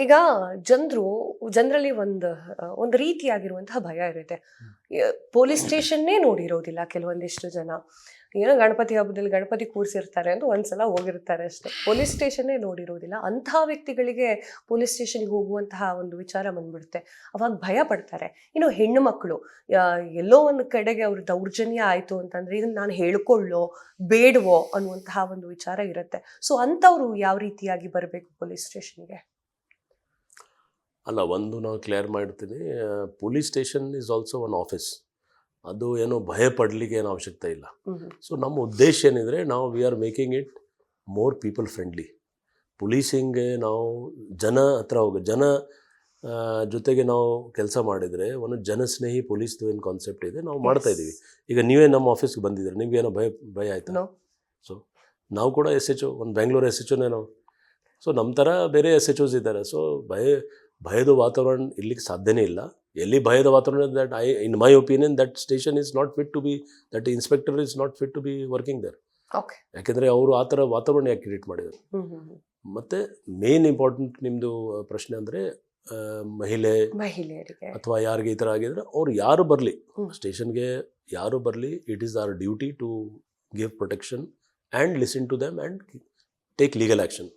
ಈಗ ಜನರಲ್ಲಿ ಒಂದು ರೀತಿಯಾಗಿರುವಂತಹ ಭಯ ಇರುತ್ತೆ. ಪೊಲೀಸ್ ಸ್ಟೇಷನ್ನೇ ನೋಡಿರೋದಿಲ್ಲ ಕೆಲವೊಂದಿಷ್ಟು ಜನ. ಏನೋ ಗಣಪತಿ ಹಬ್ಬದಲ್ಲಿ ಗಣಪತಿ ಕೂರಿಸಿರ್ತಾರೆ ಅಂತ ಒಂದ್ಸಲ ಹೋಗಿರ್ತಾರೆ ಅಷ್ಟೇ. ಪೊಲೀಸ್ ಸ್ಟೇಷನ್ನೇ ನೋಡಿರೋದಿಲ್ಲ. ಅಂತಹ ವ್ಯಕ್ತಿಗಳಿಗೆ ಪೊಲೀಸ್ ಸ್ಟೇಷನ್ಗೆ ಹೋಗುವಂತಹ ಒಂದು ವಿಚಾರ ಬಂದ್ಬಿಡುತ್ತೆ. ಅವಾಗ ಭಯ ಪಡ್ತಾರೆ. ಇನ್ನು ಹೆಣ್ಣು ಮಕ್ಕಳು ಎಲ್ಲೋ ಒಂದು ಕಡೆಗೆ ಅವ್ರ ದೌರ್ಜನ್ಯ ಆಯಿತು ಅಂತಂದ್ರೆ ಇದನ್ನ ನಾನು ಹೇಳ್ಕೊಳ್ಳೋ ಬೇಡವೋ ಅನ್ನುವಂತಹ ಒಂದು ವಿಚಾರ ಇರುತ್ತೆ. ಸೊ ಅಂಥವ್ರು ಯಾವ ರೀತಿಯಾಗಿ ಬರಬೇಕು ಪೊಲೀಸ್ ಸ್ಟೇಷನ್ಗೆ? ಅಲ್ಲ, ಒಂದು ನಾವು ಕ್ಲಿಯರ್ ಮಾಡ್ತೀನಿ, police station is also one office. ಅದು ಏನೋ ಭಯ ಪಡಲಿಕ್ಕೆ ಏನು ಅವಶ್ಯಕತೆ ಇಲ್ಲ. ಸೊ ನಮ್ಮ ಉದ್ದೇಶ ಏನಿದ್ರೆ ನಾವು we are making it more people friendly. ಪೊಲೀಸಿಂಗ್ಗೆ ನಾವು ಜನ ಹತ್ರ ಜನ ಜೊತೆಗೆ ನಾವು ಕೆಲಸ ಮಾಡಿದರೆ ಒಂದು ಜನಸ್ನೇಹಿ ಪೊಲೀಸ್ದು ಏನು ಕಾನ್ಸೆಪ್ಟ್ ಇದೆ ನಾವು ಮಾಡ್ತಾ ಇದ್ದೀವಿ. ಈಗ ನೀವೇ ನಮ್ಮ ಆಫೀಸ್ಗೆ ಬಂದಿದ್ದೀರಿ, ನಿಮಗೇನೋ ಭಯ ಆಯಿತಾ? ಸೊ ನಾವು ಕೂಡ SHO, ಒಂದು ಬೆಂಗಳೂರು SHOನೇ ನಾವು. ಸೊ ನಮ್ಮ ಥರ ಬೇರೆ SHOs ಇದ್ದಾರೆ. ಸೊ ಭಯದ ವಾತಾವರಣ ಇರ್ಲಿಕ್ಕೆ ಸಾಧ್ಯನೇ ಇಲ್ಲ. ಎಲ್ಲಿ ಭಯದ ವಾತಾವರಣ, that in my opinion that station is not fit to be, that inspector is not fit to be working there. ಯಾಕೆಂದರೆ ಅವರು ಆ ಥರ ವಾತಾವರಣ ಯಾಕೆ ಕ್ರಿಯೇಟ್ ಮಾಡಿದರು. ಮತ್ತು ಮೇನ್ ಇಂಪಾರ್ಟೆಂಟ್ ನಿಮ್ಮದು ಪ್ರಶ್ನೆ ಅಂದರೆ ಮಹಿಳೆಯರಿಗೆ ಅಥವಾ ಯಾರಿಗೆ ಈ ಥರ ಆಗಿದ್ರೆ ಅವ್ರು ಯಾರು ಬರಲಿ ಸ್ಟೇಷನ್ಗೆ, ಯಾರು ಬರಲಿ, it is our duty to give protection and listen to them and take legal action.